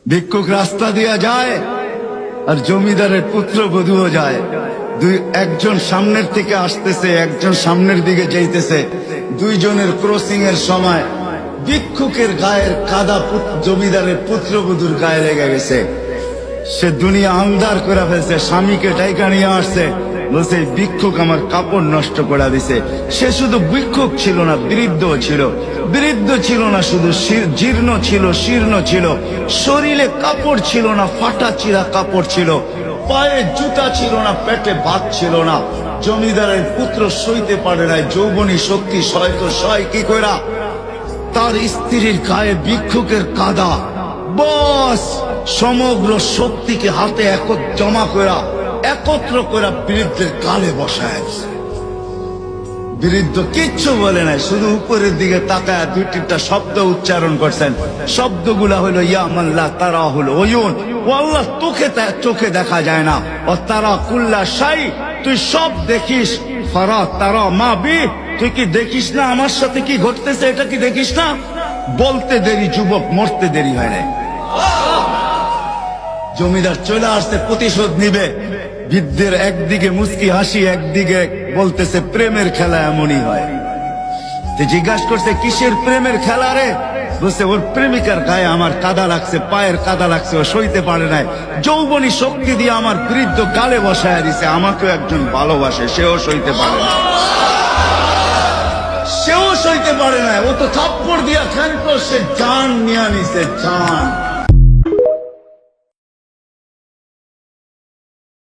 ভিক্ষুক রাস্তা দিয়া যায় আর জমিদারের পুত্রবধূও যায়। একজন সামনের থেকে আসতেছে, একজন সামনের দিকে যাইতেছে। দুইজনের ক্রসিং এর সময় ভিক্ষুকের গায়ের কাদা জমিদারের পুত্রবধূর গায়ে লেগে গেছে। সে দুনিয়া আন্ধার করে ফেলছে, স্বামীকে ডাইকা নিয়ে আসছে, বলছে ভিক্ষুক আমার কাপড় নষ্ট করে দিছে। সে শুধু ভিক্ষুক ছিল না, বৃদ্ধ ছিল। বৃদ্ধ ছিল না শুধু, জীর্ণ ছিল, শীর্ণ ছিল। শরীরে কাপড় ছিল না, ফাটা চিরা কাপড় ছিল। পায়ে জুতা ছিল না, পেটে ভাত ছিল না। জমিদারের পুত্র সইতে পারে নাই, যৌবনী শক্তি সয় তো সয় কি কইরা। তার স্ত্রীর গায়ে ভিক্ষুকের কাদা, বস সমগ্র শক্তিকে হাতে জমা করা, একত্র করা বৃদ্ধের গালে বসায়। বৃদ্ধ কিচ্ছু বলে নাই, শুধু উপরের দিকে তাকায় দুই তিনটা শব্দ উচ্চারণ করছেন। শব্দগুলা হলো ইয়া মাল্লাহ তারা হলো ওয়ুন, ও আল্লাহ চোখে দেখা যায় না। ও তারা কুল্লা শাই, তুই সব দেখিস। ফারা তারা মা বি, তুই কি দেখিস না আমার সাথে কি ঘটতেছে, এটা কি দেখিস না? বলতে দেরি যুবক, মরতে দেরি হয় না। জমিদার চলে আসতে প্রতিশোধ নিবে। বৃদ্ধের একদিকে মুস্কি হাসি, একদিকে বলতেছে প্রেমের খেলা এমনই হয়। জিজ্ঞাসা করছে কিসের প্রেমের খেলা রে? বলছে ওর প্রেমিকার গায়ে আমার কাদা লাগছে, পায়ের কাদা লাগছে, ও সইতে পারে নাই। যৌবনী শক্তি দিয়ে আমার বৃদ্ধ গালে বসায় দিছে। আমাকেও একজন ভালোবাসে, সেও সইতে পারে না, সেও সইতে পারে না। ও তো থাপ্পড় দিয়া খেলতো, সে জান নিয়ে নিছে, জান।